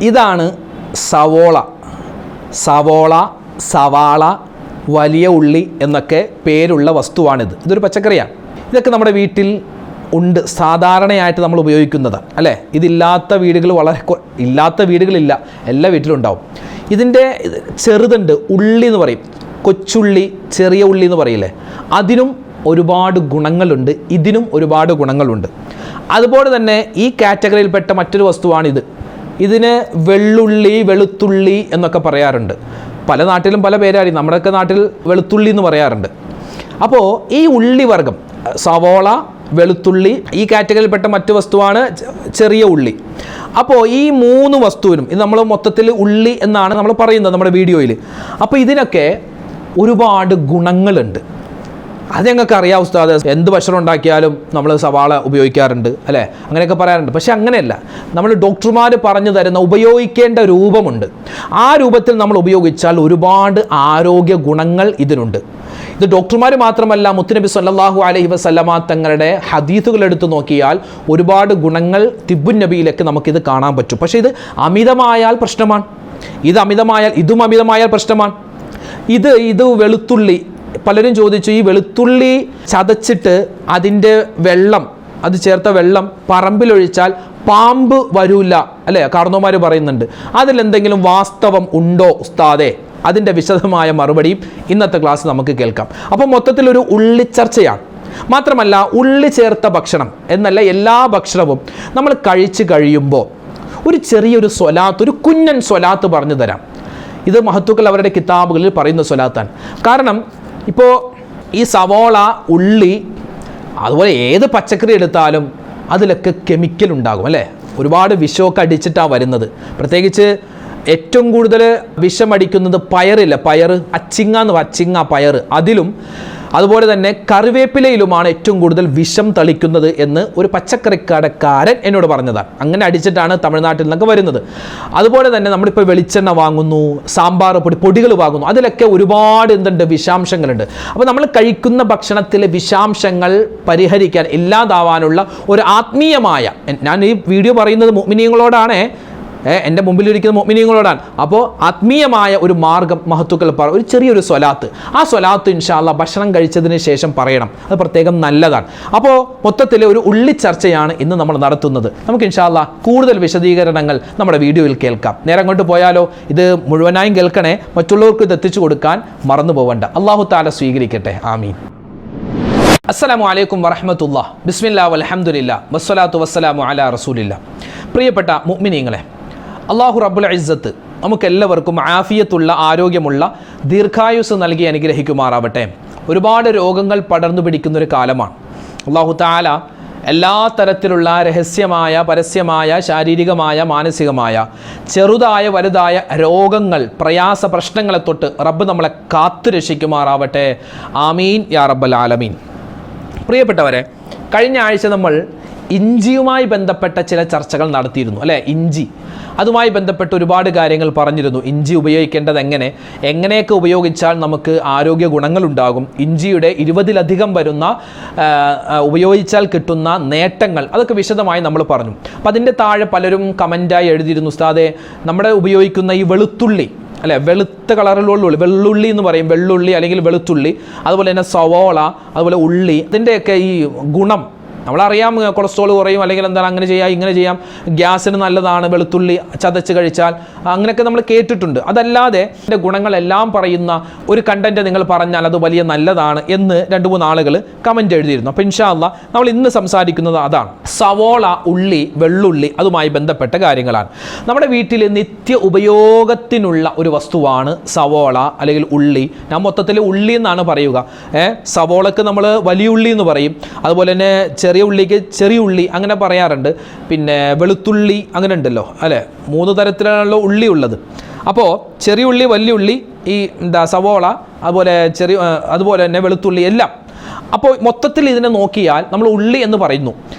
ഇതാണ് സവോള. സവോള, സവാള, വലിയ ഉള്ളി എന്നൊക്കെ പേരുള്ള വസ്തുവാണിത്. ഇതൊരു പച്ചക്കറിയാണ്. ഇതൊക്കെ നമ്മുടെ വീട്ടിൽ ഉണ്ട്, സാധാരണയായിട്ട് നമ്മൾ ഉപയോഗിക്കുന്നതാണ് അല്ലേ. ഇതില്ലാത്ത വീടുകൾ ഇല്ലാത്ത വീടുകളില്ല, എല്ലാ വീട്ടിലും ഉണ്ടാവും. ഇതിൻ്റെ ചെറുതുണ്ട്, ഉള്ളി എന്ന് പറയും, കൊച്ചുള്ളി, ചെറിയ ഉള്ളി എന്ന് പറയില്ലേ, അതിനും ഒരുപാട് ഗുണങ്ങളുണ്ട്, ഇതിനും ഒരുപാട് ഗുണങ്ങളുണ്ട്. അതുപോലെ തന്നെ ഈ കാറ്റഗറിയിൽപ്പെട്ട മറ്റൊരു വസ്തുവാണിത്. ഇതിന് വെള്ളുള്ളി, വെളുത്തുള്ളി എന്നൊക്കെ പറയാറുണ്ട്. പല നാട്ടിലും പല പേരായി, നമ്മുടെയൊക്കെ നാട്ടിൽ വെളുത്തുള്ളി എന്ന് പറയാറുണ്ട്. അപ്പോൾ ഈ ഉള്ളി വർഗം, സവോള, വെളുത്തുള്ളി, ഈ കാറ്റഗറിയിൽപ്പെട്ട മറ്റു വസ്തുവാണ് ചെറിയ ഉള്ളി. അപ്പോൾ ഈ മൂന്ന് വസ്തുവിനും ഇത് നമ്മൾ മൊത്തത്തിൽ ഉള്ളി എന്നാണ് നമ്മൾ പറയുന്നത് നമ്മുടെ വീഡിയോയിൽ. അപ്പോൾ ഇതിനൊക്കെ ഒരുപാട് ഗുണങ്ങളുണ്ട്. അത് ഞങ്ങൾക്ക് അറിയാം ഉസ്താദ്, എന്ത് ഭക്ഷണം ഉണ്ടാക്കിയാലും നമ്മൾ സവാള ഉപയോഗിക്കാറുണ്ട് അല്ലേ, അങ്ങനെയൊക്കെ പറയാറുണ്ട്. പക്ഷെ അങ്ങനെയല്ല, നമ്മൾ ഡോക്ടർമാർ പറഞ്ഞു തരുന്ന ഉപയോഗിക്കേണ്ട രൂപമുണ്ട്. ആ രൂപത്തിൽ നമ്മൾ ഉപയോഗിച്ചാൽ ഒരുപാട് ആരോഗ്യ ഗുണങ്ങൾ ഇതിനുണ്ട്. ഇത് ഡോക്ടർമാർ മാത്രമല്ല, മുത്തുനബി സല്ലല്ലാഹു അലൈഹി വസല്ലമ തങ്ങളുടെ ഹദീസുകൾ എടുത്തു നോക്കിയാൽ ഒരുപാട് ഗുണങ്ങൾ തിബ്ബുൻ നബിയിലൊക്കെ നമുക്കിത് കാണാൻ പറ്റും. പക്ഷേ ഇത് അമിതമായാൽ പ്രശ്നമാണ്. ഇതും അമിതമായാൽ പ്രശ്നമാണ്. ഇത് വെളുത്തുള്ളി, പലരും ചോദിച്ചു, ഈ വെളുത്തുള്ളി ചതച്ചിട്ട് അതിൻ്റെ വെള്ളം, അത് ചേർത്ത വെള്ളം പറമ്പിലൊഴിച്ചാൽ പാമ്പ് വരൂല അല്ലേ, കാർന്നോമാർ പറയുന്നുണ്ട്. അതിലെന്തെങ്കിലും വാസ്തവം ഉണ്ടോ ഉസ്താദേ? അതിൻ്റെ വിശദമായ മറുപടിയും ഇന്നത്തെ ക്ലാസ് നമുക്ക് കേൾക്കാം. അപ്പോൾ മൊത്തത്തിലൊരു ഉള്ളി ചർച്ചയാണ്. മാത്രമല്ല, ഉള്ളി ചേർത്ത ഭക്ഷണം എന്നല്ല, എല്ലാ ഭക്ഷണവും നമ്മൾ കഴിച്ച് കഴിയുമ്പോൾ ഒരു ചെറിയൊരു സ്വലാത്ത്, ഒരു കുഞ്ഞൻ സ്വലാത്ത് പറഞ്ഞു തരാം. ഇത് മഹത്തുക്കൾ അവരുടെ കിതാബുകളിൽ പറയുന്ന സ്വലാത്താണ്. കാരണം ഇപ്പോൾ ഈ സവോള, ഉള്ളി, അതുപോലെ ഏത് പച്ചക്കറി എടുത്താലും അതിലൊക്കെ കെമിക്കൽ ഉണ്ടാകും അല്ലേ. ഒരുപാട് വിഷമൊക്കെ അടിച്ചിട്ടാണ് വരുന്നത്. പ്രത്യേകിച്ച് ഏറ്റവും കൂടുതൽ വിഷമടിക്കുന്നത് പയറില്ല, അച്ചിങ്ങ പയർ, അതിലും അതുപോലെ തന്നെ കറിവേപ്പിലയിലുമാണ് ഏറ്റവും കൂടുതൽ വിഷം തളിക്കുന്നത് എന്ന് ഒരു പച്ചക്കറിക്കടക്കാരൻ എന്നോട് പറഞ്ഞതാണ്. അങ്ങനെ അടിച്ചിട്ടാണ് തമിഴ്നാട്ടിൽ നിന്നൊക്കെ വരുന്നത്. അതുപോലെ തന്നെ നമ്മളിപ്പോൾ വെളിച്ചെണ്ണ വാങ്ങുന്നു, സാമ്പാർ പൊടികൾ വാങ്ങുന്നു, അതിലൊക്കെ ഒരുപാട് വിഷാംശങ്ങളുണ്ട്. അപ്പോൾ നമ്മൾ കഴിക്കുന്ന ഭക്ഷണത്തിലെ വിഷാംശങ്ങൾ പരിഹരിക്കാൻ, ഇല്ലാതാവാനുള്ള ഒരു ആത്മീയമായ, ഞാൻ ഈ വീഡിയോ പറയുന്നത് മുഅ്മിനീങ്ങളോടാണ്, എൻ്റെ മുമ്പിലിരിക്കുന്ന മുഅ്മിനീങ്ങളോടാണ്. അപ്പോൾ ആത്മീയമായ ഒരു മാർഗം മഹത്തുക്കൾ ഒരു ചെറിയൊരു സ്വലാത്ത്, ആ സ്വലാത്ത് ഇൻഷാ അല്ലാഹ് ഭക്ഷണം കഴിച്ചതിന് ശേഷം പറയണം. അത് പ്രത്യേകം നല്ലതാണ്. അപ്പോൾ മൊത്തത്തിൽ ഒരു ഉള്ളി ചർച്ചയാണ് ഇന്ന് നമ്മൾ നടത്തുന്നത്. നമുക്ക് ഇൻഷാ അല്ലാഹ് കൂടുതൽ വിശദീകരണങ്ങൾ നമ്മുടെ വീഡിയോയിൽ കേൾക്കാം. നേരെ അങ്ങോട്ട് പോയാലോ? ഇത് മുഴുവനായും കേൾക്കണേ, മറ്റുള്ളവർക്ക് ഇത് എത്തിച്ചു കൊടുക്കാൻ മറന്നു പോവണ്ട. അല്ലാഹു തആല സ്വീകരിക്കട്ടെ, ആമീൻ. അസ്സലാമു അലൈക്കും വറഹ്മത്തുള്ളാഹി. ബിസ്മില്ലാഹി വൽഹംദുലില്ലാഹി വസ്സലാത്തു വസ്സലാമു അലാ റസൂലില്ലാഹ്. പ്രിയപ്പെട്ട മുഅ്മിനീങ്ങളെ, അല്ലാഹു റബ്ബുൽ ഇസ്സത്ത് നമുക്കെല്ലാവർക്കും ആഫിയത്തുള്ള, ആരോഗ്യമുള്ള ദീർഘായുസ് നൽകി അനുഗ്രഹിക്കുമാറാവട്ടെ. ഒരുപാട് രോഗങ്ങൾ പടർന്നു പിടിക്കുന്നൊരു കാലമാണ്. അല്ലാഹു തആല എല്ലാ തരത്തിലുള്ള രഹസ്യമായ, പരസ്യമായ, ശാരീരികമായ, മാനസികമായ, ചെറുതായ വലുതായ രോഗങ്ങൾ, പ്രയാസ പ്രശ്നങ്ങളെ തൊട്ട് റബ്ബ് നമ്മളെ കാത്തു രക്ഷിക്കുമാറാവട്ടെ, ആമീൻ യാ റബ്ബൽ ആലമീൻ. പ്രിയപ്പെട്ടവരെ, കഴിഞ്ഞ ആഴ്ച നമ്മൾ ഇഞ്ചിയുമായി ബന്ധപ്പെട്ട ചില ചർച്ചകൾ നടത്തിയിരുന്നു അല്ലേ. ഇഞ്ചി, അതുമായി ബന്ധപ്പെട്ട് ഒരുപാട് കാര്യങ്ങൾ പറഞ്ഞിരുന്നു. ഇഞ്ചി ഉപയോഗിക്കേണ്ടത് എങ്ങനെയൊക്കെ ഉപയോഗിച്ചാൽ നമുക്ക് ആരോഗ്യ ഗുണങ്ങളുണ്ടാകും, ഇഞ്ചിയുടെ 20-ലധികം വരുന്ന ഉപയോഗിച്ചാൽ കിട്ടുന്ന നേട്ടങ്ങൾ, അതൊക്കെ വിശദമായി നമ്മൾ പറഞ്ഞു. അപ്പം അതിൻ്റെ താഴെ പലരും കമൻറ്റായി എഴുതിയിരുന്നു, ഉസ്താദേ നമ്മുടെ ഉപയോഗിക്കുന്ന ഈ വെളുത്തുള്ളി അല്ലെ, വെളുത്ത കളറിലുള്ള വെള്ളുള്ളി എന്ന് പറയും, വെള്ളുള്ളി അല്ലെങ്കിൽ വെളുത്തുള്ളി, അതുപോലെ തന്നെ സവോള, അതുപോലെ ഉള്ളി, ഇതിൻ്റെയൊക്കെ ഈ ഗുണം നമ്മളറിയാം. കൊളസ്ട്രോൾ കുറയും, അല്ലെങ്കിൽ എന്താണ് അങ്ങനെ ചെയ്യാം, ഇങ്ങനെ ചെയ്യാം, ഗ്യാസിന് നല്ലതാണ് വെളുത്തുള്ളി ചതച്ച് കഴിച്ചാൽ, അങ്ങനെയൊക്കെ നമ്മൾ കേട്ടിട്ടുണ്ട്. അതല്ലാതെ ഇതിൻ്റെ ഗുണങ്ങളെല്ലാം പറയുന്ന ഒരു കണ്ടൻറ്റ് നിങ്ങൾ പറഞ്ഞാൽ അത് വലിയ നല്ലതാണ് എന്ന് 2-3 ആളുകൾ കമൻറ്റ് എഴുതിയിരുന്നു. അപ്പോൾ ഇൻഷാ അല്ലാഹ് നമ്മൾ ഇന്ന് സംസാരിക്കുന്നത് അതാണ്. സവോള, ഉള്ളി, വെള്ളുള്ളി, അതുമായി ബന്ധപ്പെട്ട കാര്യങ്ങളാണ്. നമ്മുടെ വീട്ടിൽ നിത്യ ഉപയോഗത്തിനുള്ള ഒരു വസ്തുവാണ് സവോള അല്ലെങ്കിൽ ഉള്ളി. ഞാൻ മൊത്തത്തിൽ ഉള്ളി എന്നാണ് പറയുക. സവോളക്ക് നമ്മൾ വലിയ ഉള്ളി എന്ന് പറയും, അതുപോലെ തന്നെ ചെറിയ ഉള്ളിക്ക് ചെറിയ ഉള്ളി അങ്ങനെ പറയാറുണ്ട്. പിന്നെ വെളുത്തുള്ളി അങ്ങനെ ഉണ്ടല്ലോ അല്ലേ, 3 തരത്തിലുള്ള ഉള്ളി ഉള്ളത്. അപ്പോൾ ചെറിയ ഉള്ളി, വലിയ ഉള്ളി, ഈ സവോള, അതുപോലെ തന്നെ വെളുത്തുള്ളി എല്ലാം. അപ്പോൾ മൊത്തത്തിൽ ഇതിനെ നോക്കിയാൽ നമ്മൾ ഉള്ളി എന്ന് പറയുന്നു,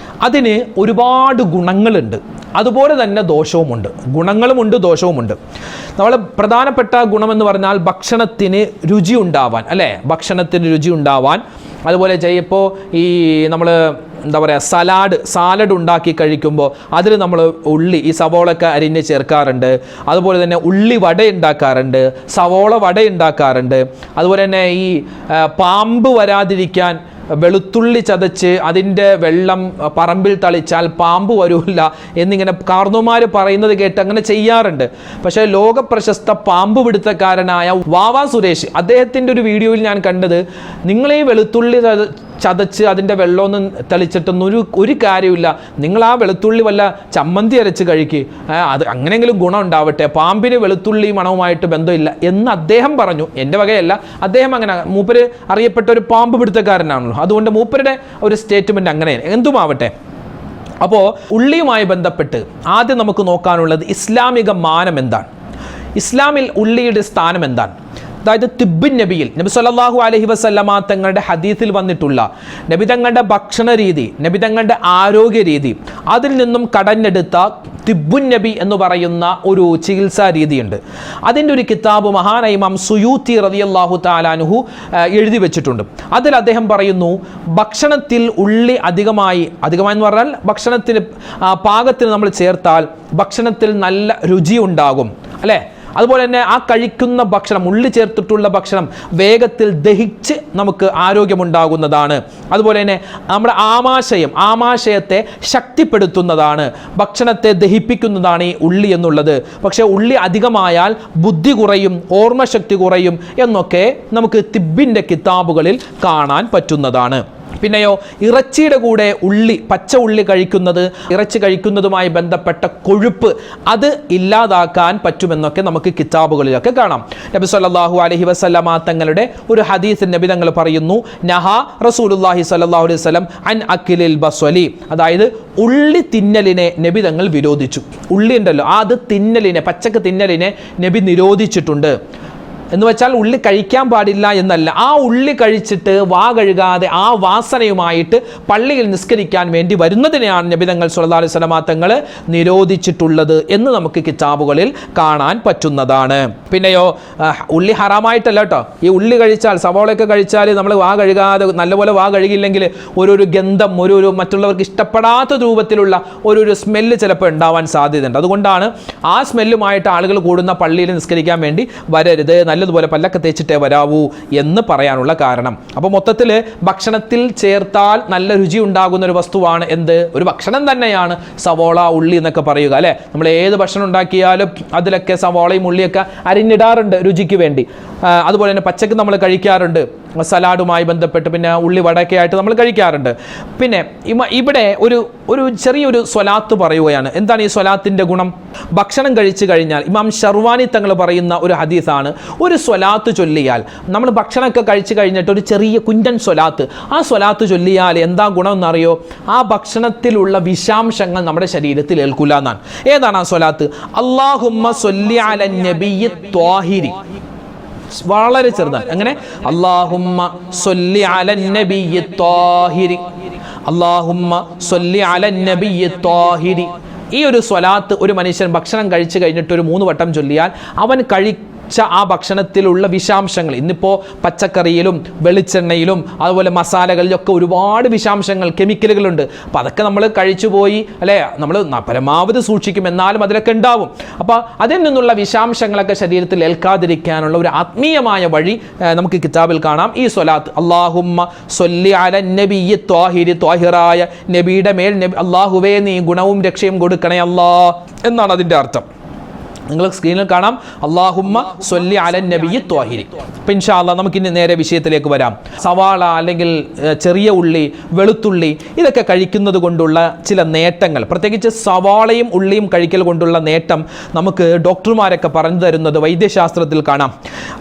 അതിന് ഒരുപാട് ഗുണങ്ങളുണ്ട്, അതുപോലെ തന്നെ ദോഷവുമുണ്ട്. ഗുണങ്ങളുമുണ്ട്, ദോഷവുമുണ്ട്. നമ്മൾ പ്രധാനപ്പെട്ട ഗുണമെന്ന് പറഞ്ഞാൽ ഭക്ഷണത്തിന് രുചി ഉണ്ടാവാൻ അല്ലേ, ഭക്ഷണത്തിന് രുചി ഉണ്ടാവാൻ, അതുപോലെ ഇപ്പോൾ ഈ നമ്മൾ എന്താ പറയുക സാലഡ് ഉണ്ടാക്കി കഴിക്കുമ്പോൾ അതിൽ നമ്മൾ ഉള്ളി ഈ സവോളയൊക്കെ അരിഞ്ഞ് ചേർക്കാറുണ്ട്. അതുപോലെ തന്നെ ഉള്ളി വട ഉണ്ടാക്കാറുണ്ട്, സവോള വട ഉണ്ടാക്കാറുണ്ട്. അതുപോലെ തന്നെ ഈ പാമ്പ് വരാതിരിക്കാൻ വെളുത്തുള്ളി ചതച്ച് അതിൻ്റെ വെള്ളം പറമ്പിൽ തളിച്ചാൽ പാമ്പ് വരില്ല എന്നിങ്ങനെ കാർന്നോമാർ പറയുന്നത് കേട്ട് അങ്ങനെ ചെയ്യാറുണ്ട്. പക്ഷേ ലോകപ്രശസ്ത പാമ്പ് പിടുത്തക്കാരനായ വാവാ സുരേഷ് അദ്ദേഹത്തിൻ്റെ ഒരു വീഡിയോയിൽ ഞാൻ കണ്ടത്, നിങ്ങളീ വെളുത്തുള്ളി ചതച്ച് അതിൻ്റെ വെള്ളമൊന്നും തെളിച്ചിട്ടൊന്നും ഒരു കാര്യമില്ല, നിങ്ങൾ ആ വെളുത്തുള്ളി വല്ല ചമ്മന്തി അരച്ച് കഴിക്കുക, അത് അങ്ങനെയെങ്കിലും ഗുണം ഉണ്ടാവട്ടെ, പാമ്പിന് വെളുത്തുള്ളി മണവുമായിട്ട് ബന്ധമില്ല എന്ന് അദ്ദേഹം പറഞ്ഞു. എൻ്റെ വകയല്ല, അദ്ദേഹം അങ്ങനെ, മൂപ്പര് അറിയപ്പെട്ട ഒരു പാമ്പ് പിടുത്തക്കാരനാണല്ലോ, അതുകൊണ്ട് മൂപ്പരുടെ ഒരു സ്റ്റേറ്റ്മെൻറ്റ് അങ്ങനെയാണ്. എന്തുമാവട്ടെ, അപ്പോൾ ഉള്ളിയുമായി ബന്ധപ്പെട്ട് ആദ്യം നമുക്ക് നോക്കാനുള്ളത് ഇസ്ലാമിക മാനം എന്താണ്, ഇസ്ലാമിൽ ഉള്ളിയുടെ സ്ഥാനം എന്താണ്. അതായത് തിബ്ബുൻ നബിയിൽ നബി സല്ലല്ലാഹു അലൈഹി വസല്ലമ തങ്ങളുടെ ഹദീസിൽ വന്നിട്ടുള്ള നബി തങ്ങളുടെ ഭക്ഷണ രീതി, നബി തങ്ങളുടെ ആരോഗ്യ രീതി, അതിൽ നിന്നും കടഞ്ഞെടുത്ത തിബ്ബുൻ നബി എന്ന് പറയുന്ന ഒരു ചികിത്സാ രീതിയുണ്ട്. അതിൻ്റെ ഒരു കിതാബ് മഹാനായ ഇമാം സുയൂത്തി റളിയല്ലാഹു തആല അൻഹു എഴുതി വെച്ചിട്ടുണ്ട്. അതിൽ അദ്ദേഹം പറയുന്നു, ഭക്ഷണത്തിൽ ഉള്ളി അധികമായി എന്ന് പറഞ്ഞാൽ ഭക്ഷണത്തിന് പാകത്തിന് നമ്മൾ ചേർത്താൽ ഭക്ഷണത്തിൽ നല്ല രുചി ഉണ്ടാകും, അല്ലേ? അതുപോലെ തന്നെ ആ കഴിക്കുന്ന ഭക്ഷണം, ഉള്ളി ചേർത്തിട്ടുള്ള ഭക്ഷണം വേഗത്തിൽ ദഹിച്ച് നമുക്ക് ആരോഗ്യമുണ്ടാകുന്നതാണ്. അതുപോലെ തന്നെ നമ്മുടെ ആമാശയത്തെ ശക്തിപ്പെടുത്തുന്നതാണ്, ഭക്ഷണത്തെ ദഹിപ്പിക്കുന്നതാണ് ഈ ഉള്ളി എന്നുള്ളത്. പക്ഷേ ഉള്ളി അധികമായാൽ ബുദ്ധി കുറയും, ഓർമ്മശക്തി കുറയും എന്നൊക്കെ നമുക്ക് തിബ്ബിൻ്റെ കിതാബുകളിൽ കാണാൻ പറ്റുന്നതാണ്. പിന്നെയോ ഇറച്ചിയുടെ കൂടെ പച്ച ഉള്ളി കഴിക്കുന്നത്, ഇറച്ചി കഴിക്കുന്നതുമായി ബന്ധപ്പെട്ട കൊഴുപ്പ് അത് ഇല്ലാതാക്കാൻ പറ്റുമെന്നൊക്കെ നമുക്ക് കിതാബുകളിലൊക്കെ കാണാം. നബി സല്ലല്ലാഹു അലൈഹി വസല്ലമ തങ്ങളുടെ ഒരു ഹദീസിൽ നബി തങ്ങൾ പറയുന്നു, നഹാ റസൂലുള്ളാഹി സ്വല്ലല്ലാഹു അലൈഹി വസല്ലം അൻ അക്കിലിൽ ബസ്വലി, അതായത് ഉള്ളി തിന്നലിനെ നബി തങ്ങൾ വിരോധിച്ചു. ഉള്ളി ഉണ്ടല്ലോ, അത് തിന്നലിനെ, പച്ചക്ക് തിന്നലിനെ നബി നിരോധിച്ചിട്ടുണ്ട്. എന്ന് വെച്ചാൽ ഉള്ളി കഴിക്കാൻ പാടില്ല എന്നല്ല, ആ ഉള്ളി കഴിച്ചിട്ട് വാ കഴുകാതെ ആ വാസനയുമായിട്ട് പള്ളിയിൽ നിസ്കരിക്കാൻ വേണ്ടി വരുന്നതിനെയാണ് നബി തങ്ങൾ സല്ലല്ലാഹു അലൈഹി വസല്ലം തങ്ങൾ നിരോധിച്ചിട്ടുള്ളത് എന്ന് നമുക്ക് കിതാബുകളിൽ കാണാൻ പറ്റുന്നതാണ്. പിന്നെയോ ഉള്ളി ഹറാമായിട്ടല്ല കേട്ടോ, ഈ ഉള്ളി കഴിച്ചാൽ, സവോളയൊക്കെ കഴിച്ചാൽ നമ്മൾ വാ കഴുകാതെ നല്ലപോലെ വാ കഴുകില്ലെങ്കിൽ ഒരു ഗന്ധം, ഒരു മറ്റുള്ളവർക്ക് ഇഷ്ടപ്പെടാത്ത രൂപത്തിലുള്ള ഒരു സ്മെല്ല് ചിലപ്പോൾ ഉണ്ടാവാൻ സാധ്യതയുണ്ട്. അതുകൊണ്ടാണ് ആ സ്മെല്ലുമായിട്ട് ആളുകൾ കൂടുന്ന പള്ളിയിൽ നിസ്കരിക്കാൻ വേണ്ടി വരരുത്, നല്ലതുപോലെ പല്ലൊക്കെ തേച്ചിട്ടേ വരാവൂ എന്ന് പറയാനുള്ള കാരണം. അപ്പോൾ മൊത്തത്തിൽ ഭക്ഷണത്തിൽ ചേർത്താൽ നല്ല രുചി ഉണ്ടാകുന്ന ഒരു വസ്തുവാണ് എന്ത്, ഒരു ഭക്ഷണം തന്നെയാണ് സവോള, ഉള്ളി എന്നൊക്കെ പറയുക, അല്ലേ? നമ്മൾ ഏത് ഭക്ഷണം ഉണ്ടാക്കിയാലും അതിലൊക്കെ സവോളയും ഉള്ളിയൊക്കെ അരിഞ്ഞിടാറുണ്ട് രുചിക്ക് വേണ്ടി. അതുപോലെ തന്നെ പച്ചക്ക് നമ്മൾ കഴിക്കാറുണ്ട്, സലാഡുമായി ബന്ധപ്പെട്ട്, പിന്നെ ഉള്ളി വടയൊക്കെ ആയിട്ട് നമ്മൾ കഴിക്കാറുണ്ട്. പിന്നെ ഇവിടെ ഒരു ചെറിയൊരു സ്വലാത്ത് പറയുകയാണ്. എന്താണ് ഈ സ്വലാത്തിൻ്റെ ഗുണം? ഭക്ഷണം കഴിച്ചു കഴിഞ്ഞാൽ ഇമാം ഷർവാനി തങ്ങൾ പറയുന്ന ഒരു ഹദീസാണ്, ഒരു സ്വലാത്ത് ചൊല്ലിയാൽ, നമ്മൾ ഭക്ഷണമൊക്കെ കഴിച്ചു കഴിഞ്ഞിട്ട് ഒരു ചെറിയ കുഞ്ഞൻ സ്വലാത്ത്, ആ സ്വലാത്ത് ചൊല്ലിയാൽ എന്താ ഗുണം എന്നറിയോ? ആ ഭക്ഷണത്തിലുള്ള വിഷാംശങ്ങൾ നമ്മുടെ ശരീരത്തിൽ ഏൽക്കില്ല എന്നാണ്. ഏതാണ് ആ സ്വലാത്ത്? അല്ലാഹുമ്മ സ്വല്ലി അലൻ നബിയ്യി ത്വാഹിരി, വളരെ ചെറുതാണ്. അങ്ങനെ അല്ലാഹുമ്മ സ്വല്ലി അലൻ നബിയ്യി ത്വാഹിരി, അല്ലാഹുമ്മ സ്വല്ലി അലൻ നബിയ്യി ത്വാഹിരി. ഈ ഒരു സ്വലാത്ത് ഒരു മനുഷ്യൻ ഭക്ഷണം കഴിച്ചു കഴിഞ്ഞിട്ട് ഒരു 3 വട്ടം ചൊല്ലിയാൽ അവൻ ആ ഭക്ഷണത്തിലുള്ള വിഷാംശങ്ങൾ, ഇന്നിപ്പോൾ പച്ചക്കറിയിലും വെളിച്ചെണ്ണയിലും അതുപോലെ മസാലകളിലൊക്കെ ഒരുപാട് വിഷാംശങ്ങൾ, കെമിക്കലുകളുണ്ട്. അപ്പോൾ അതൊക്കെ നമ്മൾ കഴിച്ചു പോയി, അല്ലേ? നമ്മൾ പരമാവധി സൂക്ഷിക്കും, എന്നാലും അതിലൊക്കെ ഉണ്ടാവും. അപ്പോൾ അതിൽ നിന്നുള്ള വിഷാംശങ്ങളൊക്കെ ശരീരത്തിൽ ഏൽക്കാതിരിക്കാനുള്ള ഒരു ആത്മീയമായ വഴി നമുക്ക് കിതാബിൽ കാണാം. ഈ സ്വലാത്ത്, അല്ലാഹുമ്മ സ്വല്ലി അലൻ നബിയ്യി ത്വാഹിരി, ത്വാഹിറായ നബിയുടെ മേൽ അല്ലാഹുവേ നീ ഗുണവും രക്ഷയും കൊടുക്കണേ അല്ലാ എന്നാണ് അതിൻ്റെ അർത്ഥം. നിങ്ങൾ സ്ക്രീനിൽ കാണാം, അല്ലാഹുമ്മ സ്വല്ലി അലൻ നബിയ്യി ത്വാഹിരി. അപ്പോൾ ഇൻഷാ അല്ലാഹ് നമുക്കിനി നേരെ വിഷയത്തിലേക്ക് വരാം. സവാള അല്ലെങ്കിൽ ചെറിയ ഉള്ളി, വെളുത്തുള്ളി ഇതൊക്കെ കഴിക്കുന്നത് കൊണ്ടുള്ള ചില നേട്ടങ്ങൾ, പ്രത്യേകിച്ച് സവാളയും ഉള്ളിയും കഴിക്കൽ കൊണ്ടുള്ള നേട്ടം നമുക്ക് ഡോക്ടർമാരൊക്കെ പറഞ്ഞു തരുന്നത് വൈദ്യശാസ്ത്രത്തിൽ കാണാം.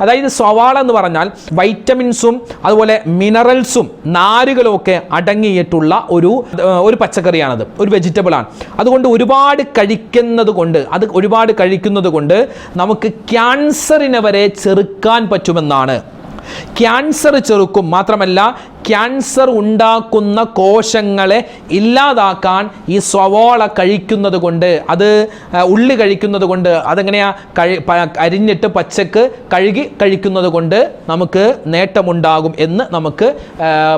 അതായത് സവാള എന്ന് പറഞ്ഞാൽ വൈറ്റമിൻസും അതുപോലെ മിനറൽസും നാരുകളും ഒക്കെ അടങ്ങിയിട്ടുള്ള ഒരു പച്ചക്കറിയാണത്, ഒരു വെജിറ്റബിളാണ്. അതുകൊണ്ട് ഒരുപാട് കഴിക്കുന്നത് കൊണ്ട് നമുക്ക് ക്യാൻസറിനെ വരെ ചെറുക്കാൻ പറ്റുമെന്നാണ്. ക്യാൻസർ ചെറുക്കും, മാത്രമല്ല ക്യാൻസർ ഉണ്ടാക്കുന്ന കോശങ്ങളെ ഇല്ലാതാക്കാൻ ഈ സവാള കഴിക്കുന്നത് കൊണ്ട്, അത് ഉള്ളി കഴിക്കുന്നത് കൊണ്ട്, അതെങ്ങനെയാ അരിഞ്ഞിട്ട് പച്ചക്ക് കഴുകി കഴിക്കുന്നത് കൊണ്ട് നമുക്ക് നേട്ടമുണ്ടാകും എന്ന് നമുക്ക്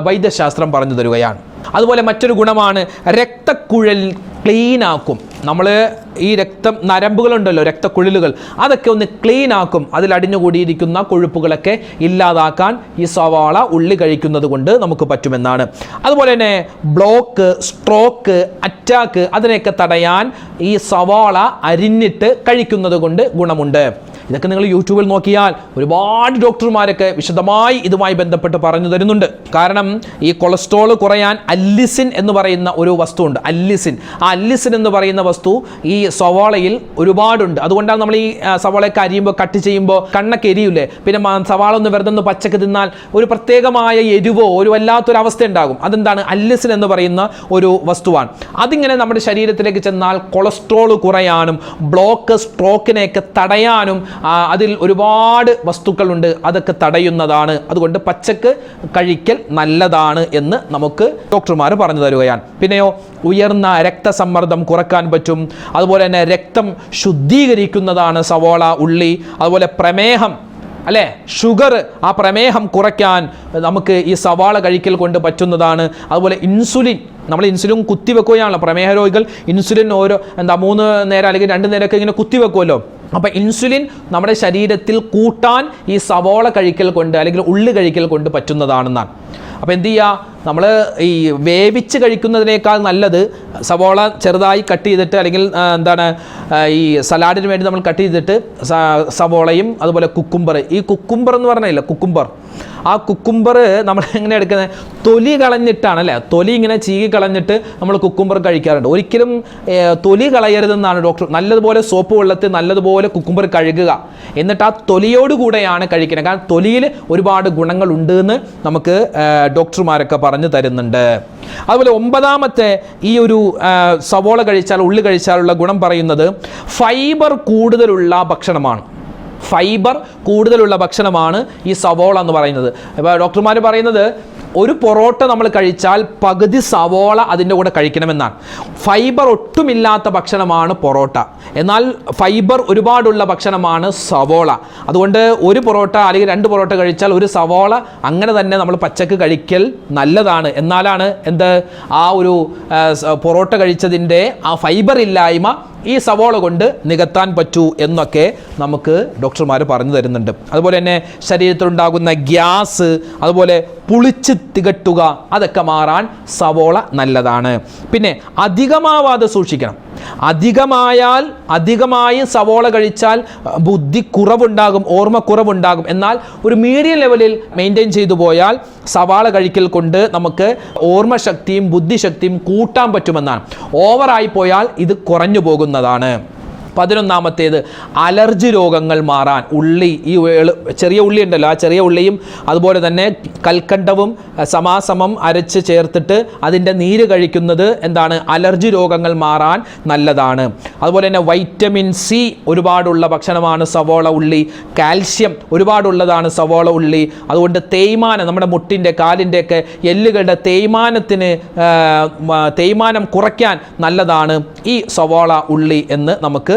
വൈദ്യശാസ്ത്രം പറഞ്ഞു തരുകയാണ്. അതുപോലെ മറ്റൊരു ഗുണമാണ് രക്തക്കുഴൽ ക്ലീൻ ആക്കും. നമ്മൾ ഈ നരമ്പുകളുണ്ടല്ലോ, രക്തക്കുഴലുകൾ, അതൊക്കെ ഒന്ന് ക്ലീൻ ആക്കും. അതിലടിഞ്ഞുകൂടിയിരിക്കുന്ന കൊഴുപ്പുകളൊക്കെ ഇല്ലാതാക്കാൻ ഈ സവാള ഉള്ളി കഴിക്കുന്നത് കൊണ്ട് നമുക്ക് പറ്റുമെന്നാണ്. അതുപോലെ തന്നെ ബ്ലോക്ക്, സ്ട്രോക്ക്, അറ്റാക്ക് അതിനെയൊക്കെ തടയാൻ ഈ സവാള അരിഞ്ഞിട്ട് കഴിക്കുന്നത് കൊണ്ട് ഗുണമുണ്ട്. ഇതൊക്കെ നിങ്ങൾ യൂട്യൂബിൽ നോക്കിയാൽ ഒരുപാട് ഡോക്ടർമാരൊക്കെ വിശദമായി ഇതുമായി ബന്ധപ്പെട്ട് പറഞ്ഞു തരുന്നുണ്ട്. കാരണം ഈ കൊളസ്ട്രോൾ കുറയാൻ അല്ലിസിൻ എന്ന് പറയുന്ന ഒരു വസ്തുവുണ്ട്. ആ അല്ലിസിൻ എന്ന് പറയുന്ന വസ്തു ഈ സവാളയിൽ ഒരുപാടുണ്ട്. അതുകൊണ്ടാണ് നമ്മൾ ഈ സവാളയൊക്കെ അരിയുമ്പോൾ, കട്ട് ചെയ്യുമ്പോൾ കണ്ണൊക്കെ എരിയില്ലേ. പിന്നെ സവാള ഒന്ന് വെറുതെ ഒന്ന് പച്ചക്ക് തിന്നാൽ ഒരു പ്രത്യേകമായ എരിവോ ഒരു വല്ലാത്തൊരു അവസ്ഥ ഉണ്ടാകും. അതെന്താണ്? അല്ലിസിൻ എന്ന് പറയുന്ന ഒരു വസ്തുവാണ്. അതിങ്ങനെ നമ്മുടെ ശരീരത്തിലേക്ക് ചെന്നാൽ കൊളസ്ട്രോൾ കുറയാനും ബ്ലോക്ക്, സ്ട്രോക്കിനെയൊക്കെ തടയാനും അതിൽ ഒരുപാട് വസ്തുക്കളുണ്ട്, അതൊക്കെ തടയുന്നതാണ്. അതുകൊണ്ട് പച്ചക്ക് കഴിക്കൽ നല്ലതാണ് എന്ന് നമുക്ക് ഡോക്ടർമാർ പറഞ്ഞു തരുകയാണ്. പിന്നെയോ ഉയർന്ന രക്തസമ്മർദ്ദം കുറക്കാൻ പറ്റും. അതുപോലെ തന്നെ രക്തം ശുദ്ധീകരിക്കുന്നതാണ് സവോള, ഉള്ളി. അതുപോലെ പ്രമേഹം, അല്ലേ, ഷുഗർ, ആ പ്രമേഹം കുറയ്ക്കാൻ നമുക്ക് ഈ സവാള കഴിക്കൽ കൊണ്ട് പറ്റുന്നതാണ്. അതുപോലെ ഇൻസുലിൻ, നമ്മൾ ഇൻസുലിൻ കുത്തിവെക്കുകയാണല്ലോ. പ്രമേഹ രോഗികൾ ഇൻസുലിൻ 3 നേരം അല്ലെങ്കിൽ 2 നേരമൊക്കെ ഇങ്ങനെ കുത്തിവെക്കുമല്ലോ. അപ്പോൾ ഇൻസുലിൻ നമ്മുടെ ശരീരത്തിൽ കൂട്ടാൻ ഈ സവാള കഴിക്കൽ കൊണ്ട് അല്ലെങ്കിൽ ഉള്ളി കഴിക്കൽ കൊണ്ട് പറ്റുന്നതാണെന്നാണ്. അപ്പോൾ എന്ത് ചെയ്യുക, നമ്മൾ ഈ വേവിച്ച് കഴിക്കുന്നതിനേക്കാൾ നല്ലത് സവാള ചെറുതായി കട്ട് ചെയ്തിട്ട്, അല്ലെങ്കിൽ ഈ സലാഡിന് വേണ്ടി നമ്മൾ കട്ട് ചെയ്തിട്ട് സവാളയും അതുപോലെ കുക്കുംബർ, ഈ കുക്കുംബർ എന്ന് പറഞ്ഞില്ല, ആ കുക്കുംബർ നമ്മൾ എങ്ങനെ എടുക്കുന്നത്? തൊലി കളഞ്ഞിട്ടാണ്, അല്ലേ? തൊലി ഇങ്ങനെ ചീകി കളഞ്ഞിട്ട് നമ്മൾ കുക്കുംബർ കഴിക്കാറുണ്ട്. ഒരിക്കലും തൊലി കളയരുതെന്നാണ് ഡോക്ടർ. നല്ലതുപോലെ സോപ്പ് വെള്ളത്തിൽ നല്ലതുപോലെ കുക്കുംബർ കഴുകുക, എന്നിട്ട് ആ തൊലിയോടുകൂടെയാണ് കഴിക്കുന്നത്. കാരണം തൊലിയിൽ ഒരുപാട് ഗുണങ്ങളുണ്ട് എന്ന് നമുക്ക് ഡോക്ടർമാരൊക്കെ പറഞ്ഞു തരുന്നുണ്ട്. അതുപോലെ 9ാമത്തെ ഈ ഒരു സവോള കഴിച്ചാൽ, ഉള്ളി കഴിച്ചാലുള്ള ഗുണം പറയുന്നത് ഫൈബർ കൂടുതലുള്ള ഭക്ഷണമാണ്. ഫൈബർ കൂടുതലുള്ള ഭക്ഷണമാണ് ഈ സവോള എന്ന് പറയുന്നത്. ഇപ്പോൾ ഡോക്ടർമാർ പറയുന്നത് ഒരു പൊറോട്ട നമ്മൾ കഴിച്ചാൽ പകുതി സവോള അതിൻ്റെ കൂടെ കഴിക്കണമെന്നാണ്. ഫൈബർ ഒട്ടുമില്ലാത്ത ഭക്ഷണമാണ് പൊറോട്ട, എന്നാൽ ഫൈബർ ഒരുപാടുള്ള ഭക്ഷണമാണ് സവോള. അതുകൊണ്ട് ഒരു പൊറോട്ട അല്ലെങ്കിൽ 2 പൊറോട്ട കഴിച്ചാൽ ഒരു സവോള അങ്ങനെ തന്നെ നമ്മൾ പച്ചക്ക് കഴിക്കൽ നല്ലതാണ്. എന്നാലാണ് ആ ഒരു പൊറോട്ട കഴിച്ചതിൻ്റെ ആ ഫൈബർ ഇല്ലായ്മ ഈ സവോള കൊണ്ട് നികത്താൻ പറ്റൂ എന്നൊക്കെ നമുക്ക് ഡോക്ടർമാർ പറഞ്ഞു തരുന്നുണ്ട്. അതുപോലെ തന്നെ ശരീരത്തിലുണ്ടാകുന്ന ഗ്യാസ്, അതുപോലെ പുളിച്ച് തികട്ടുക, അതൊക്കെ മാറാൻ സവോള നല്ലതാണ്. പിന്നെ അധികമാവാതെ സൂക്ഷിക്കണം. അധികമായി സവോള കഴിച്ചാൽ ബുദ്ധി കുറവുണ്ടാകും, ഓർമ്മക്കുറവുണ്ടാകും. എന്നാൽ ഒരു മീഡിയം ലെവലിൽ മെയിൻറ്റെയിൻ ചെയ്തു പോയാൽ സവാള കഴിക്കൽ കൊണ്ട് നമുക്ക് ഓർമ്മശക്തിയും ബുദ്ധിശക്തിയും കൂട്ടാൻ പറ്റുമെന്നാണ്. ഓവറായി പോയാൽ ഇത് കുറഞ്ഞു പോകുന്നതാണ്. 11ാമത്തേത് അലർജി രോഗങ്ങൾ മാറാൻ ഉള്ളി, ഈ ചെറിയ ഉള്ളി ഉണ്ടല്ലോ, ആ ചെറിയ ഉള്ളിയും അതുപോലെ തന്നെ കൽക്കണ്ടവും സമാസമം അരച്ച് ചേർത്തിട്ട് അതിൻ്റെ നീര് കഴിക്കുന്നത് അലർജി രോഗങ്ങൾ മാറാൻ നല്ലതാണ്. അതുപോലെ തന്നെ വൈറ്റമിൻ സി ഒരുപാടുള്ള ഭക്ഷണമാണ് സവോള ഉള്ളി. കാൽസ്യം ഒരുപാടുള്ളതാണ് സവോള ഉള്ളി. അതുകൊണ്ട് തേയ്മാനം, നമ്മുടെ മുട്ടിൻ്റെ കാലിൻ്റെയൊക്കെ എല്ലുകളുടെ തേയ്മാനം കുറയ്ക്കാൻ നല്ലതാണ് ഈ സവോള ഉള്ളി എന്ന് നമുക്ക്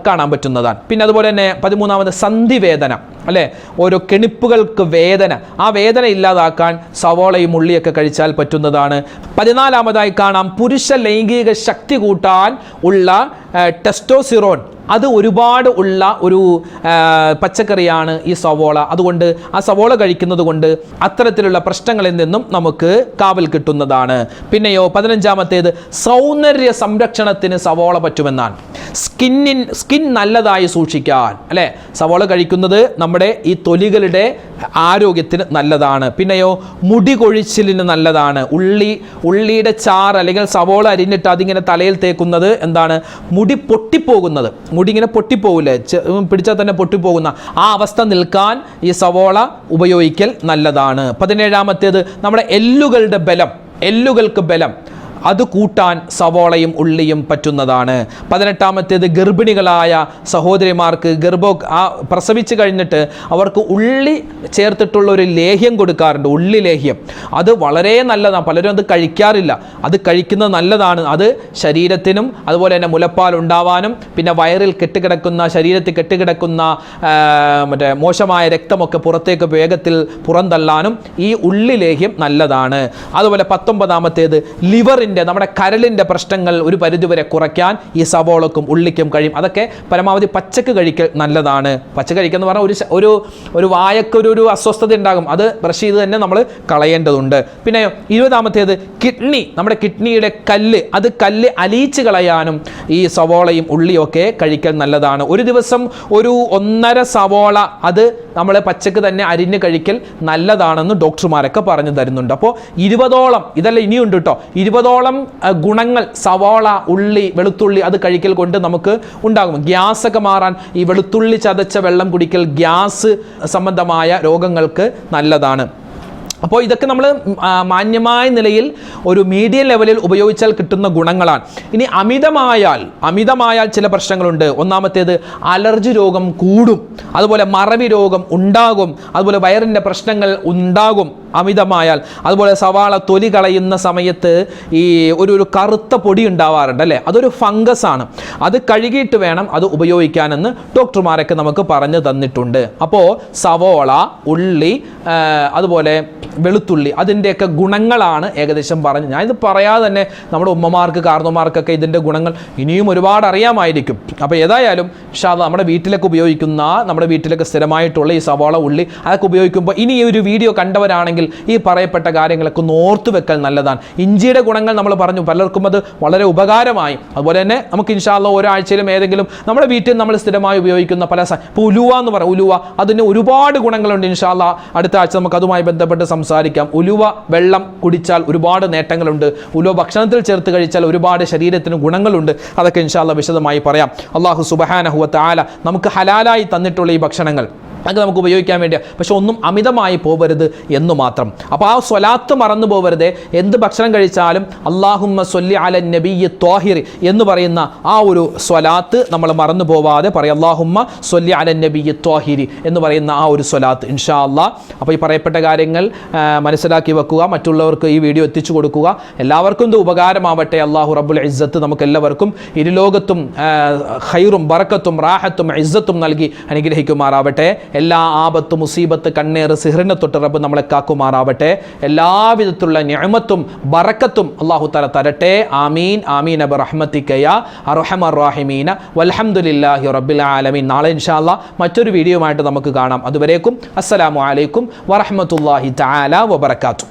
കാണാൻ പറ്റുന്നതാണ്. പിന്നെ അതുപോലെ തന്നെ 13ാമത് സന്ധിവേദന, അല്ലേ, ഓരോ കെണിപ്പുകൾക്ക് വേദന, ആ വേദന ഇല്ലാതാക്കാൻ സവോളയും ഉള്ളിയൊക്കെ കഴിച്ചാൽ പറ്റുന്നതാണ്. 14ാമതായി കാണാം പുരുഷ ലൈംഗിക ശക്തി കൂട്ടാൻ ഉള്ള ടെസ്റ്റോസ്റ്റിറോൺ, അത് ഒരുപാട് ഉള്ള ഒരു പച്ചക്കറിയാണ് ഈ സവോള. അതുകൊണ്ട് ആ സവോള കഴിക്കുന്നത് കൊണ്ട് അത്തരത്തിലുള്ള പ്രശ്നങ്ങളിൽ നിന്നും നമുക്ക് കാവൽ കിട്ടുന്നതാണ്. പിന്നെയോ 15ാമത്തേത് സൗന്ദര്യ സംരക്ഷണത്തിന് സവോള പറ്റുമെന്നാണ്. സ്കിൻ നല്ലതായി സൂക്ഷിക്കാൻ, അല്ലേ, സവോള കഴിക്കുന്നത് നമ്മുടെ ഈ തൊലികളുടെ ആരോഗ്യത്തിന് നല്ലതാണ്. പിന്നെയോ മുടി കൊഴിച്ചിലിന് നല്ലതാണ്. ഉള്ളിയുടെ ചാറ് അല്ലെങ്കിൽ സവോള അരിഞ്ഞിട്ട് അതിങ്ങനെ തലയിൽ തേക്കുന്നത് മുടി പൊട്ടിപ്പോകുന്നത്, മുടി ഇങ്ങനെ പൊട്ടിപ്പോകില്ലേ, പിടിച്ചാൽ തന്നെ പൊട്ടിപ്പോകുന്ന ആ അവസ്ഥ നിൽക്കാൻ ഈ സവോള ഉപയോഗിക്കൽ നല്ലതാണ്. 17ാമത്തേത് നമ്മുടെ എല്ലുകൾക്ക് ബലം. അത് കൂട്ടാൻ സവോളയും ഉള്ളിയും പറ്റുന്നതാണ്. 18-ാമത്തേത് ഗർഭിണികളായ സഹോദരിമാർക്ക് പ്രസവിച്ച് കഴിഞ്ഞിട്ട് അവർക്ക് ഉള്ളി ചേർത്തിട്ടുള്ള ഒരു ലേഹ്യം കൊടുക്കാറുണ്ട്, ഉള്ളി ലേഹ്യം. അത് വളരെ നല്ലതാണ്, പലരും അത് കഴിക്കാറില്ല. അത് കഴിക്കുന്നത് നല്ലതാണ്. അത് ശരീരത്തിനും അതുപോലെ തന്നെ മുലപ്പാൽ ഉണ്ടാവാനും പിന്നെ വയറിൽ ശരീരത്തിൽ കെട്ടിക്കിടക്കുന്ന മോശമായ രക്തമൊക്കെ പുറത്തേക്ക് വേഗത്തിൽ പുറന്തള്ളാനും ഈ ഉള്ളി ലേഹ്യം നല്ലതാണ്. അതുപോലെ 19-ാമത്തേത് ലിവറിൻ്റെ, നമ്മുടെ കരളിൻ്റെ പ്രശ്നങ്ങൾ ഒരു പരിധിവരെ കുറയ്ക്കാൻ ഈ സവോളക്കും ഉള്ളിക്കും കഴിയും. അതൊക്കെ പരമാവധി പച്ചക്ക് കഴിക്കൽ നല്ലതാണ്. പച്ചക്ക് കഴിക്കുക എന്ന് പറഞ്ഞാൽ ഒരു വായക്കൊരു അസ്വസ്ഥത ഉണ്ടാകും, അത് ബ്രഷ് ചെയ്ത് തന്നെ നമ്മൾ കളയേണ്ടതുണ്ട്. പിന്നെ 20-ാമത്തേത് കിഡ്നി, നമ്മുടെ കിഡ്നിയുടെ കല്ല് അലിയിച്ച് കളയാനും ഈ സവോളയും ഉള്ളിയും ഒക്കെ കഴിക്കൽ നല്ലതാണ്. ഒരു ദിവസം ഒരു 1.5 സവോള അത് നമ്മൾ പച്ചക്ക് തന്നെ അരിഞ്ഞ് കഴിക്കൽ നല്ലതാണെന്ന് ഡോക്ടർമാരൊക്കെ പറഞ്ഞു തരുന്നുണ്ട്. അപ്പോൾ 20ഓളം, ഇതല്ല ഇനിയുണ്ട് കേട്ടോ, 20ഓളം ഗുണങ്ങൾ സവോള, ഉള്ളി, വെളുത്തുള്ളി അത് കഴിക്കൽ കൊണ്ട് നമുക്ക് ഉണ്ടാകും. ഗ്യാസൊക്കെ മാറാൻ ഈ വെളുത്തുള്ളി ചതച്ച വെള്ളം കുടിക്കൽ ഗ്യാസ് സംബന്ധമായ രോഗങ്ങൾക്ക് നല്ലതാണ്. അപ്പോൾ ഇതൊക്കെ നമ്മൾ മാന്യമായ നിലയിൽ ഒരു മീഡിയം ലെവലിൽ ഉപയോഗിച്ചാൽ കിട്ടുന്ന ഗുണങ്ങളാണ്. ഇനി അമിതമായാൽ ചില പ്രശ്നങ്ങളുണ്ട്. ഒന്നാമത്തേത് അലർജി രോഗം കൂടും, അതുപോലെ മറവി രോഗം ഉണ്ടാകും, അതുപോലെ വയറിൻ്റെ പ്രശ്നങ്ങൾ ഉണ്ടാകും അമിതമായാൽ. അതുപോലെ സവാള തൊലി കളയുന്ന സമയത്ത് ഈ ഒരു കറുത്ത പൊടി ഉണ്ടാവാറുണ്ട് അല്ലേ, അതൊരു ഫംഗസ് ആണ്. അത് കഴുകിയിട്ട് വേണം അത് ഉപയോഗിക്കാനെന്ന് ഡോക്ടർമാരൊക്കെ നമുക്ക് പറഞ്ഞു തന്നിട്ടുണ്ട്. അപ്പോൾ സവോള, ഉള്ളി, അതുപോലെ വെളുത്തുള്ളി അതിൻ്റെയൊക്കെ ഗുണങ്ങളാണ് ഏകദേശം പറഞ്ഞു. ഞാനിത് പറയാതെ തന്നെ നമ്മുടെ ഉമ്മമാർക്ക് കാർന്നമാർക്കൊക്കെ ഇതിൻ്റെ ഗുണങ്ങൾ ഇനിയും ഒരുപാട് അറിയാമായിരിക്കും. അപ്പോൾ ഏതായാലും നമ്മുടെ വീട്ടിലൊക്കെ ഉപയോഗിക്കുന്ന, നമ്മുടെ വീട്ടിലൊക്കെ സ്ഥിരമായിട്ടുള്ള ഈ സവാള, ഉള്ളി അതൊക്കെ ഉപയോഗിക്കുമ്പോൾ ഇനി ഈ ഒരു വീഡിയോ കണ്ടവരാണെങ്കിൽ ഈ പറയപ്പെട്ട കാര്യങ്ങളൊക്കെ ഒന്ന് ഓർത്തു വെക്കൽ നല്ലതാണ്. ഇഞ്ചിയുടെ ഗുണങ്ങൾ നമ്മൾ പറഞ്ഞു, പലർക്കും അത് വളരെ ഉപകാരമായി. അതുപോലെ തന്നെ നമുക്ക് ഇൻഷാ അല്ലാഹ് ഒരാഴ്ചയിലും ഏതെങ്കിലും നമ്മുടെ വീട്ടിൽ നമ്മൾ സ്ഥിരമായി ഉപയോഗിക്കുന്ന പല ഇപ്പോൾ ഉലുവ എന്ന് പറയും, ഉലുവ അതിന് ഒരുപാട് ഗുണങ്ങളുണ്ട്. ഇൻഷാ അല്ലാഹ് അടുത്ത ആഴ്ച നമുക്ക് അതുമായി ബന്ധപ്പെട്ട് സംസാരിക്കാം. ഉലുവ വെള്ളം കുടിച്ചാൽ ഒരുപാട് നേട്ടങ്ങളുണ്ട്, ഉലുവ ഭക്ഷണത്തിൽ ചേർത്ത് കഴിച്ചാൽ ഒരുപാട് ശരീരത്തിന് ഗുണങ്ങളുണ്ട്. അതൊക്കെ ഇൻഷാ അല്ലാഹ് വിശദമായി പറയാം. അല്ലാഹു സുബ്ഹാനഹു വ തആല നമുക്ക് ഹലാലായി തന്നിട്ടുള്ള ഈ ഭക്ഷണങ്ങൾ അത് നമുക്ക് ഉപയോഗിക്കാൻ വേണ്ടിയാണ്, പക്ഷെ ഒന്നും അമിതമായി പോകരുത് എന്ന് മാത്രം. അപ്പോൾ ആ സ്വലാത്ത് മറന്നു പോകരുത്. എന്ത് ഭക്ഷണം കഴിച്ചാലും അല്ലാഹുമ്മ സ്വല്ലി അലൻ നബിയ്യി ത്വാഹിരി എന്ന് പറയുന്ന ആ ഒരു സ്വലാത്ത് നമ്മൾ മറന്നു പോവാതെ പറയാം. അല്ലാഹുമ്മ സ്വല്ലി അലൻ നബിയ്യി ത്വാഹിരി എന്ന് പറയുന്ന ആ ഒരു സ്വലാത്ത് ഇൻഷാ അല്ലാഹ്. അപ്പോൾ ഈ പറയപ്പെട്ട കാര്യങ്ങൾ മനസ്സിലാക്കി വെക്കുക, മറ്റുള്ളവർക്ക് ഈ വീഡിയോ എത്തിച്ചു കൊടുക്കുക. എല്ലാവർക്കും ഇത് ഉപകാരമാവട്ടെ. അല്ലാഹു റബ്ബുൽ ഇസ്സത്ത് നമുക്ക് എല്ലാവർക്കും ഇരുലോകത്തും ഖൈറും ബറക്കത്തും റാഹത്തും ഇസ്സത്തും നൽകി അനുഗ്രഹിക്കുമാറാവട്ടെ. എല്ലാ ആപത്ത്, മുസീബത്ത്, കണ്ണേറ്, സിഹ്റിനെ തൊട്ട് റബ്ബ് നമ്മളെ കാക്കുമാറാവട്ടെ. എല്ലാവിധത്തിലുള്ള നിഅമത്തും ബറക്കത്തും അല്ലാഹു തആല തരട്ടെ. ആമീൻ ആമീൻ ബിറഹ്മതിക യാ അർഹമർ റഹീമീന വൽഹംദുലില്ലാഹി റബ്ബിൽ ആലമീൻ. നാളെ ഇൻഷാ അല്ലാഹ് മറ്റൊരു വീഡിയോയുമായിട്ട് നമുക്ക് കാണാം. അതുവരേക്കും അസ്സലാമു അലൈക്കും വറഹ്മത്തുള്ളാഹി തആല വബറകാതുഹു.